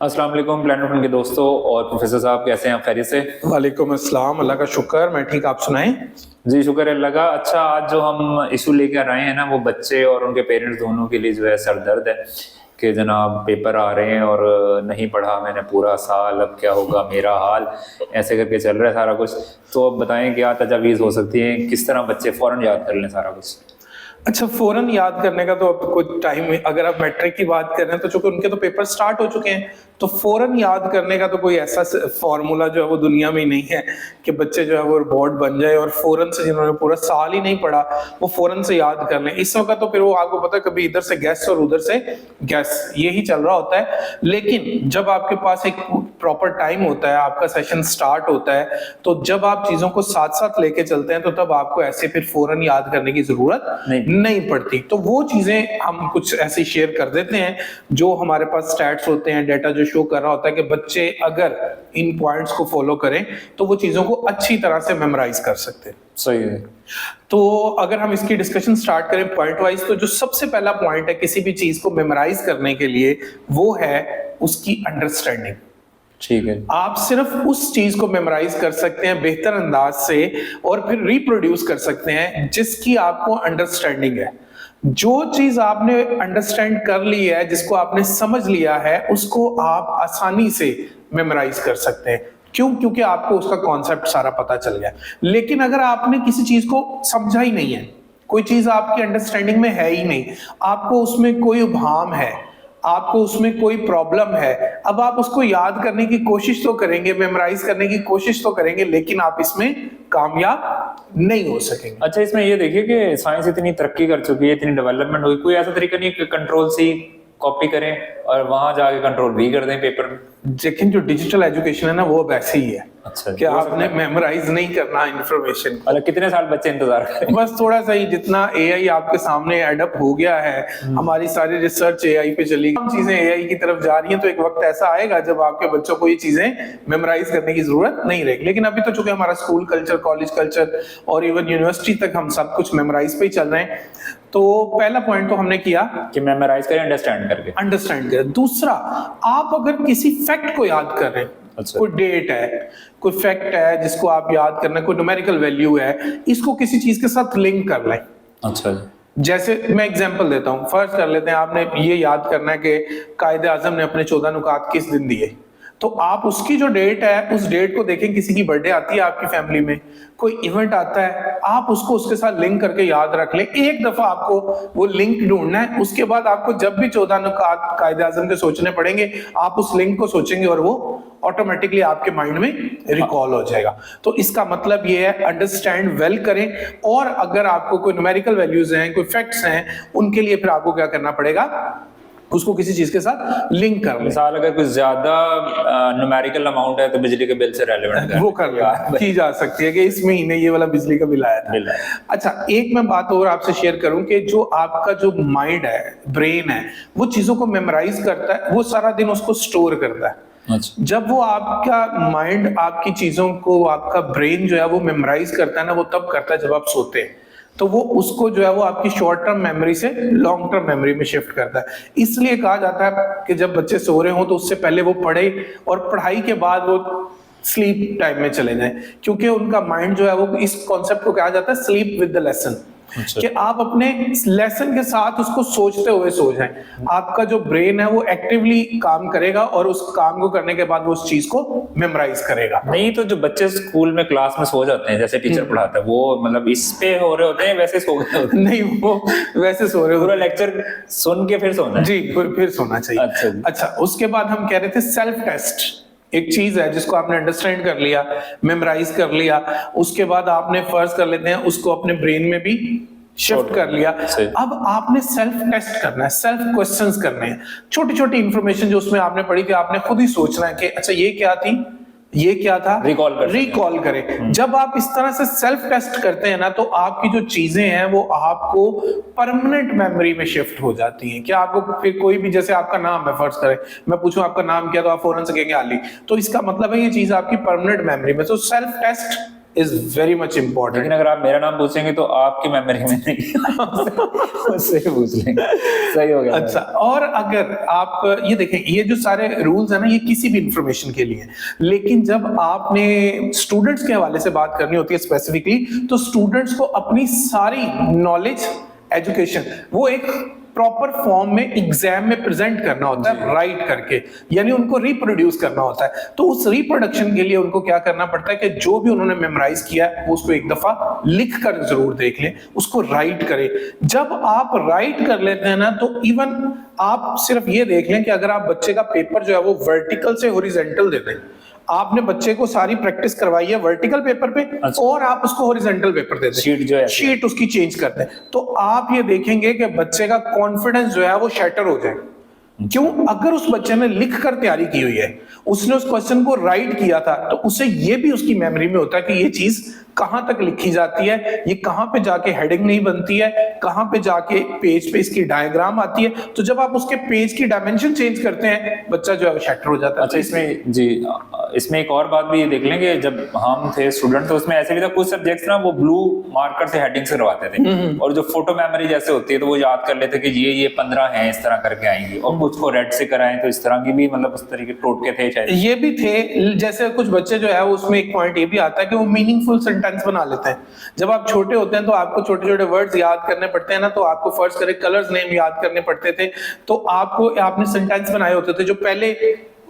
अस्सलाम वालेकुम planet fun के दोस्तों और प्रोफेसर साहब, कैसे हैं आप? खैरियत से? वालेकुम अस्सलाम। अल्लाह का शुक्र, मैं ठीक। आप सुनाएं। जी शुक्र है अल्लाह का। अच्छा, आज जो हम इशू लेकर आए हैं ना, वो बच्चे और उनके पेरेंट्स दोनों के लिए जो है सरदर्द है कि जनाब पेपर आ रहे हैं और नहीं पढ़ा मैंने पूरा साल, अब क्या होगा मेरा हाल, ऐसे करके चल रहा है सारा कुछ। तो अब बताएं क्या तजावीज़ हो सकती है, किस तरह बच्चे फ़ौरन याद कर लें सारा कुछ? अच्छा, फौरन याद करने का तो अब कुछ टाइम, अगर आप मैट्रिक की बात कर रहे हैं तो चूंकि उनके तो पेपर स्टार्ट हो चुके हैं, तो फौरन याद करने का तो कोई ऐसा फॉर्मूला जो है वो दुनिया में ही नहीं है कि बच्चे जो है वो रोबोट बन जाए और फौरन से, जिन्होंने पूरा साल ही नहीं पढ़ा, वो फौरन से याद कर लें। इस वक्त तो फिर वो आपको पता है कभी इधर से गैस और उधर से गैस, यही चल रहा होता है। लेकिन जब आपके पास एक प्रॉपर टाइम होता है, आपका सेशन स्टार्ट होता है, तो जब आप चीजों को साथ साथ लेके चलते हैं तो तब आपको ऐसे फिर फौरन याद करने की जरूरत नहीं पड़ती। तो वो चीजें हम कुछ ऐसे शेयर कर देते हैं जो हमारे पास स्टैट्स होते हैं, डेटा जो शो कर रहा होता है कि बच्चे अगर इन पॉइंट्स को फॉलो करें तो वो चीजों को अच्छी तरह से मेमोराइज कर सकते हैं। सही है। तो अगर हम इसकी डिस्कशन स्टार्ट करें पॉइंट वाइज, तो जो सबसे पहला पॉइंट है किसी भी चीज को मेमोराइज करने के लिए, वो है उसकी अंडरस्टैंडिंग। ठीक है। आप सिर्फ उस चीज को मेमोराइज कर सकते हैं बेहतर अंदाज से और फिर रिप्रोड्यूस कर सकते हैं जिसकी आपको अंडरस्टैंडिंग है। जो चीज आपने अंडरस्टैंड कर ली है, जिसको आपने समझ लिया है, उसको आप आसानी से मेमोराइज कर सकते हैं। क्यों? क्योंकि आपको उसका कॉन्सेप्ट सारा पता चल गया। लेकिन अगर आपने किसी चीज को समझा ही नहीं है, कोई चीज आपकी अंडरस्टैंडिंग में है ही नहीं, आपको उसमें कोई उभाम है, आपको उसमें कोई प्रॉब्लम है, अब आप उसको याद करने की कोशिश तो करेंगे, मेमोराइज करने की कोशिश तो करेंगे, लेकिन आप इसमें कामयाब नहीं हो सकेंगे। अच्छा, इसमें ये देखिए कि साइंस इतनी तरक्की कर चुकी है, इतनी डेवलपमेंट हो गई, कोई ऐसा तरीका नहीं कि कंट्रोल सी कॉपी करें और वहां जाके कंट्रोल भी कर दें पेपर में? लेकिन जो डिजिटल एजुकेशन है ना, वो वैसे ही है। अच्छा, कि आपने मेमोराइज नहीं करना इंफॉर्मेशन। मतलब कितने साल बच्चे इंतजार करें? बस थोड़ा सा ही, जितना एआई आपके सामने एडअप हो गया है, हमारी सारी रिसर्च एआई पे चली गई, चीजें एआई की तरफ जा रही हैं, तो एक वक्त ऐसा आएगा जब आपके बच्चों को ये चीजें मेमोराइज करने की जरूरत नहीं रहेगी। लेकिन अभी तो चूंकि हमारा स्कूल कल्चर, कॉलेज कल्चर और इवन यूनिवर्सिटी तक हम सब कुछ मेमोराइज पे ही चल रहे हैं। तो पहला पॉइंट तो हमने किया कि मेमोराइज करें, अंडरस्टैंड करें। दूसरा, आप अगर किसी फैक्ट को याद कर रहे हैं, अच्छा, कोई डेट है, कोई फैक्ट है जिसको आप याद करना, कोई न्यूमेरिकल वैल्यू है, इसको किसी चीज के साथ लिंक कर लें। अच्छा, जैसे मैं एग्जांपल देता हूं, फर्ज कर लेते हैं आपने ये याद करना है कि कायदे आजम ने अपने 14 नुकात किस दिन दिए, तो आप उसकी जो डेट है, उस डेट को देखें। किसी की बर्थडे आती है आपकी फैमिली में, कोई इवेंट आता है, आप उसको उसके साथ लिंक करके याद रख लें। एक दफा आपको वो लिंक ढूंढना है, उसके बाद आपको जब भी 14 नुकात कायदे आजम के सोचने पड़ेंगे, आप उस लिंक को सोचेंगे और वो ऑटोमेटिकली आपके माइंड में रिकॉल हो जाएगा। तो इसका मतलब ये है, अंडरस्टैंड वेल करें। और अगर आपको कोई न्यूमेरिकल वैल्यूज हैं, कोई फैक्ट्स हैं, उनके लिए फिर आपको क्या करना पड़ेगा, उसको किसी चीज के साथ लिंक कर लें। मिसाल अगर कुछ ज्यादा न्यूमेरिकल अमाउंट है तो बिजली के बिल से रेलेवेंट वो की जा सकती है कि इस महीने ये वाला बिजली का बिल आया था। अच्छा, एक मैं बात और आपसे शेयर करूं कि जो आपका जो माइंड है, ब्रेन है, वो चीजों को मेमोराइज करता है, वो सारा दिन उसको स्टोर करता है। अच्छा। जब वो आपका माइंड आपकी चीजों को, आपका ब्रेन जो है वो मेमोराइज करता है ना, वो तब करता है जब आप सोते हैं। तो वो उसको जो है वो आपकी शॉर्ट टर्म मेमोरी से लॉन्ग टर्म मेमोरी में शिफ्ट करता है। इसलिए कहा जाता है कि जब बच्चे सो रहे हो तो उससे पहले वो पढ़े और पढ़ाई के बाद वो स्लीप टाइम में चले जाएं, क्योंकि उनका माइंड जो है वो, इस कॉन्सेप्ट को कहा जाता है स्लीप विद द लेसन। अच्छा। कि आप अपने लेसन के साथ उसको सोचते हुए सो जाएं। आपका जो ब्रेन है वो एक्टिवली काम करेगा और उस काम को करने के बाद वो उस चीज को मेमोराइज करेगा। नहीं तो जो बच्चे स्कूल में क्लास में सो जाते हैं, जैसे टीचर पढ़ाता है, वो मतलब इस पे हो रहे होते हैं, वैसे सो गए होते हैं? नहीं, वो वैसे सो रहे होते, पूरा लेक्चर सुन के फिर सोना है? जी, फिर सोना चाहिए। अच्छा, उसके बाद हम कह रहे थे सेल्फ टेस्ट। एक चीज है जिसको आपने अंडरस्टैंड कर लिया, मेमोराइज कर लिया, उसके बाद आपने फर्ज कर लेते हैं उसको अपने ब्रेन में भी शिफ्ट कर लिया। अब आपने सेल्फ टेस्ट करना है, सेल्फ क्वेश्चंस करने हैं। छोटी छोटी इंफॉर्मेशन जो उसमें आपने पढ़ी थी, आपने खुद ही सोचना है कि अच्छा ये क्या थी, ये क्या था, रिकॉल करें। जब आप इस तरह से सेल्फ टेस्ट करते हैं ना, तो आपकी जो चीजें हैं वो आपको परमानेंट मेमोरी में शिफ्ट हो जाती हैं। क्या आपको फिर कोई भी, जैसे आपका नाम है, फर्ज करें मैं पूछूं आपका नाम क्या, तो आप फौरन से कहेंगे अली, तो इसका मतलब है ये चीज आपकी परमानेंट मेमोरी में। तो self test is very much important. लेकिन अगर आप मेरा नाम पूछेंगे तो आपकी मेमोरी में नहीं, उससे पूछ लेंगे। सही हो गया। अच्छा, और अगर आप ये देखें, ये जो सारे रूल्स है ना, ये किसी भी इंफॉर्मेशन के लिए, लेकिन जब आपने स्टूडेंट्स के हवाले से बात करनी होती है स्पेसिफिकली, तो स्टूडेंट्स को अपनी सारी नॉलेज, एजुकेशन, वो एक प्रॉपर फॉर्म में एग्जाम में प्रेजेंट करना होता है, राइट करके, यानी उनको रिप्रोड्यूस करना होता है। तो उस रिप्रोडक्शन के लिए उनको क्या करना पड़ता है कि जो भी उन्होंने मेमोराइज किया है वो उसको एक दफा लिख कर जरूर देख लें, उसको राइट करें। जब आप राइट कर लेते हैं ना, तो इवन आप सिर्फ ये देख लें कि अगर आप बच्चे का पेपर जो है वो वर्टिकल से हॉरिजॉन्टल दे दें, आपने बच्चे को सारी प्रैक्टिस करवाई है वर्टिकल पेपर पे, अच्छा। और आप उसको हॉरिजॉन्टल पेपर दे दें, शीट जो है, शीट उसकी चेंज कर दें, तो आप ये देखेंगे कि बच्चे का कॉन्फिडेंस जो है वो शैटर हो जाए। क्यों? अगर उस बच्चे ने लिख कर तैयारी की हुई है, उसने उस क्वेश्चन को राइट किया था, तो उसे ये भी उसकी मेमोरी में होता है कि ये चीज कहां तक लिखी जाती है, ये कहां पे जाके हेडिंग नहीं बनती है, कहां पे जाके पेज पे इसकी डायग्राम आती है। तो जब आप उसके पेज की डायमेंशन चेंज करते हैं, बच्चा जो है वो शैटर हो जाता है। अच्छा, इसमें जी, इसमें एक और बात भी ये देख लेंगे, जब हम थे स्टूडेंट तो उसमें ऐसे भी था, कुछ सब्जेक्ट्स ना वो ब्लू मार्कर से हेडिंग करवाते थे, और जो फोटो मेमोरी जैसे होती है तो वो याद कर लेते कि ये 15 हैं, इस तरह करके आएंगी, और कुछ को रेड से कराएं, तो इस तरह की भी मतलब उस तरीके टोटके थे शायद। ये भी थे, जैसे कुछ बच्चे जो है उसमें एक पॉइंट ये भी आता है कि वो मीनिंगफुल सेंटेंस बना लेते हैं। जब आप छोटे होते हैं तो आपको छोटे छोटे वर्ड्स याद करने पड़ते हैं ना, तो आपको फर्स्ट करें कलर्स नेम याद करने पड़ते थे, तो आपने सेंटेंस बनाए होते थे जो पहले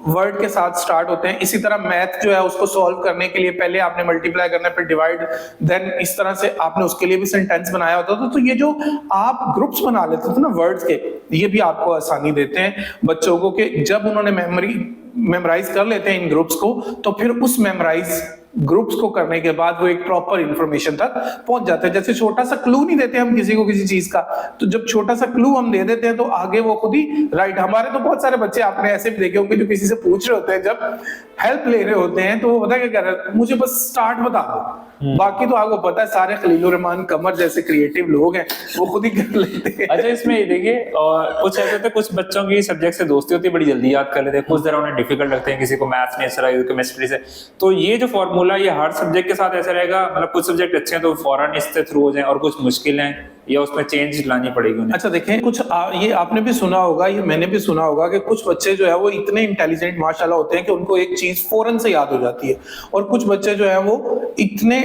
वर्ड के साथ स्टार्ट होते हैं। इसी तरह मैथ जो है उसको सॉल्व करने के लिए पहले आपने मल्टीप्लाई करना, फिर डिवाइड, देन इस तरह से आपने उसके लिए भी सेंटेंस बनाया होता था। तो ये जो आप ग्रुप्स बना लेते थे ना वर्ड्स के, ये भी आपको आसानी देते हैं बच्चों को कि जब उन्होंने मेमोराइज कर लेते हैं इन ग्रुप्स को, तो फिर उस मेमोराइज ग्रुप्स को करने के बाद वो एक प्रॉपर इंफॉर्मेशन तक पहुंच जाते हैं। जैसे छोटा सा क्लू नहीं देते हम किसी को किसी चीज का, तो जब छोटा सा क्लू हम दे देते हैं तो आगे वो खुद ही राइट। हमारे तो बहुत सारे बच्चे आपने ऐसे भी देखे होंगे जो किसी से पूछ रहे होते हैं, जब हेल्प ले रहे होते हैं तो वो पता क्या कह रहे हैं, मुझे बस स्टार्ट बता दो, बाकी तो आपको पता है सारे खलीलुर रहमान कमर जैसे क्रिएटिव लोग हैं, वो खुद ही कर लेते हैं। अच्छा, इसमें ये देखिए, कुछ ऐसे थे, कुछ बच्चों की सब्जेक्ट से दोस्ती होती है, बड़ी जल्दी याद कर लेते हैं, कुछ जरा उन्हें डिफिकल्ट लगते हैं, किसी को मैथ्स में ऐसा केमिस्ट्री से। तो ये जो फॉर्मूला ये हर सब्जेक्ट के साथ ऐसा रहेगा, मतलब कुछ सब्जेक्ट अच्छे हैं तो फौरन इससे थ्रू हो जाए, और कुछ मुश्किल हैं या उसमें चेंज लानी पड़ेगी उन्हें? अच्छा देखें, कुछ ये आपने भी सुना होगा, ये मैंने भी सुना होगा कि कुछ बच्चे जो है वो इतने इंटेलिजेंट माशाल्लाह होते हैं कि उनको एक चीज फौरन से याद हो जाती है, और कुछ बच्चे जो है वो इतने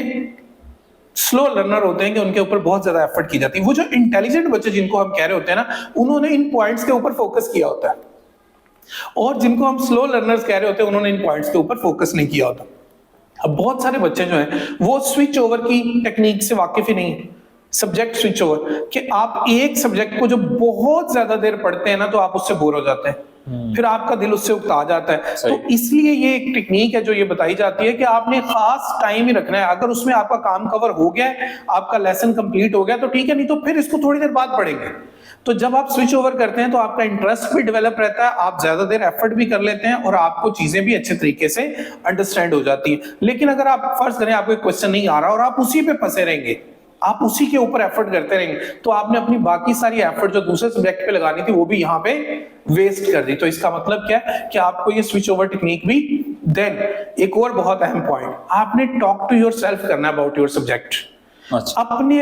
स्लो लर्नर होते हैं कि उनके ऊपर बहुत ज्यादा एफर्ट की जाती है। वो जो इंटेलिजेंट बच्चे जिनको हम कह रहे होते हैं ना, उन्होंने इन पॉइंट्स के ऊपर फोकस किया होता है, और जिनको हम स्लो लर्नर्स कह रहे होते हैं उन्होंने इन पॉइंट्स के ऊपर फोकस नहीं किया होता। अब बहुत सारे बच्चे जो हैं वो स्विच ओवर की टेक्निक से वाकिफ ही नहीं है, सब्जेक्ट स्विच ओवर, कि आप एक सब्जेक्ट को जो बहुत ज्यादा देर पढ़ते हैं ना, तो आप उससे बोर हो जाते हैं, फिर आपका दिल उससे उकता जाता है। तो इसलिए ये एक टेक्निक है जो ये बताई जाती है कि आपने खास टाइम ही रखना है। अगर उसमें आपका काम कवर हो गया है, आपका लेसन कंप्लीट हो गया तो ठीक है, नहीं तो फिर इसको थोड़ी देर बाद पढ़ेंगे। तो जब आप स्विच ओवर करते हैं तो आपका इंटरेस्ट भी डेवलप रहता है, आप ज्यादा देर एफर्ट भी कर लेते हैं, और आपको चीजें भी अच्छे तरीके से अंडरस्टैंड हो जाती है। लेकिन अगर आप फर्ज करें आपको एक क्वेश्चन नहीं आ रहा और आप उसी पे फंसे रहेंगे, आप उसी के ऊपर एफर्ट करते रहेंगे, तो आपने अपनी बाकी सारी एफर्ट जो दूसरे सब्जेक्ट पे लगानी थी वो भी यहाँ पे वेस्ट कर दी। तो इसका मतलब क्या है कि आपको ये स्विच ओवर टेक्निक भी। देन एक और बहुत अहम पॉइंट, आपने टॉक टू योरसेल्फ करना अबाउट योर सब्जेक्ट। अच्छा। अपने,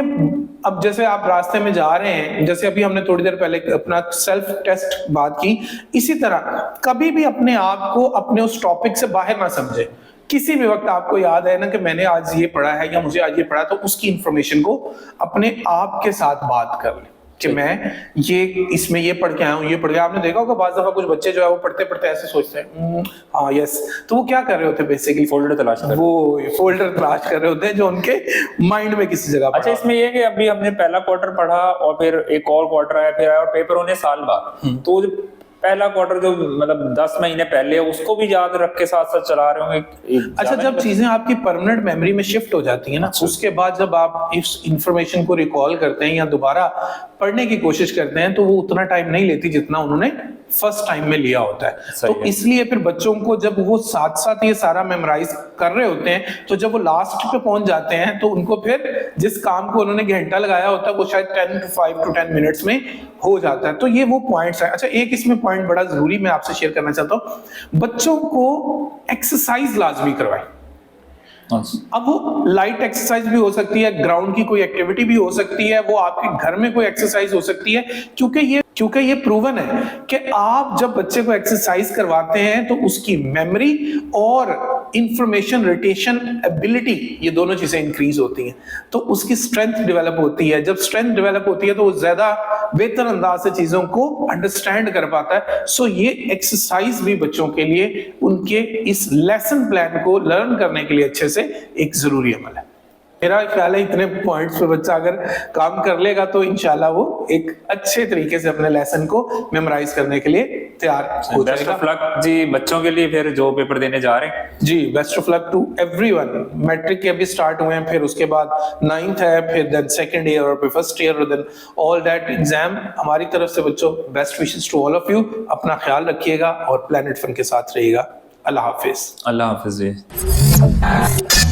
अब जैसे आप रास्ते में जा रहे हैं, जैसे अभी हमने थोड़ी देर पहले अपना सेल्फ टेस्ट बात की, इसी तरह कभी भी अपने आप को अपने उस टॉपिक से बाहर ना समझे। किसी भी वक्त आपको याद है ना कि मैंने आज ये पढ़ा है या मुझे आज ये पढ़ा, तो उसकी इंफॉर्मेशन को अपने आप के साथ बात कर ले कि मैं ये इसमें ये पढ़ के आया हूँ, ये पढ़ के। आपने देखा होगा बाज़ दफा कुछ बच्चे जो है वो पढ़ते पढ़ते ऐसे सोचते हैं हाँ यस, तो वो क्या कर रहे होते हैं बेसिकली, फोल्डर तलाश कर रहे होते हैं जो उनके माइंड में किसी जगह। अच्छा, इसमें ये कि अभी हमने पहला क्वार्टर पढ़ा और फिर एक और क्वार्टर आया, फिर आया, और पेपर होने साल बाद, तो पहला क्वार्टर जो मतलब 10 महीने पहले उसको भी याद रख के साथ साथ चला रहे होंगे। अच्छा, जब चीजें आपकी परमानेंट मेमोरी में शिफ्ट हो जाती है ना, उसके बाद जब आप इस इंफॉर्मेशन को रिकॉल करते हैं या दोबारा पढ़ने की कोशिश करते हैं, तो वो उतना टाइम नहीं लेती जितना उन्होंने फर्स्ट टाइम में लिया होता है। तो इसलिए फिर बच्चों को जब वो साथ साथ ये सारा मेमोराइज कर रहे होते हैं, तो जब वो लास्ट पे पहुंच जाते हैं तो उनको फिर जिस काम को उन्होंने घंटा लगाया होता है वो शायद 5 to 10 मिनट्स में हो जाता है। तो ये वो पॉइंट्स है। अच्छा, एक इसमें पॉइंट बड़ा जरूरी मैं आपसे शेयर करना चाहता हूँ, बच्चों को एक्सरसाइज लाजमी करवाएं। अब वो लाइट एक्सरसाइज भी हो सकती है, ग्राउंड की कोई एक्टिविटी भी हो सकती है, वो आपके घर में कोई एक्सरसाइज हो सकती है, क्योंकि ये प्रूवन है कि आप जब बच्चे को एक्सरसाइज करवाते हैं तो उसकी मेमोरी और इंफॉर्मेशन रिटेशन एबिलिटी, ये दोनों चीजें इंक्रीज होती हैं, तो उसकी स्ट्रेंथ डेवलप होती है। जब स्ट्रेंथ डेवलप होती है तो वो ज्यादा बेहतर अंदाज से चीजों को अंडरस्टैंड कर पाता है। सो ये एक्सरसाइज भी बच्चों के लिए उनके इस लेसन प्लान को लर्न करने के लिए अच्छे से एक जरूरी अमल है। मेरा ख्याल है इतने पॉइंट्स पे बच्चा अगर काम कर लेगा तो इंशाल्लाह वो एक अच्छे तरीके से अपने लेसन को मेमोराइज करने के लिए तैयार हो बेस्ट जाएगा। ऑफ लक जी बच्चों के लिए फिर जो पेपर देने जा रहे हैं। जी, best of luck to everyone. Matric के अभी स्टार्ट हुए हैं, फिर उसके बाद 9th है, फिर देन सेकंड ईयर और फिर फर्स्ट ईयर और देन ऑल दैट एग्जाम। हमारी तरफ से बच्चों best wishes to all of you. अपना ख्याल रखिएगा और प्लैनेट फन के साथ रहिएगा। अल्लाह हाफिज। अल्लाह हाफिज जी।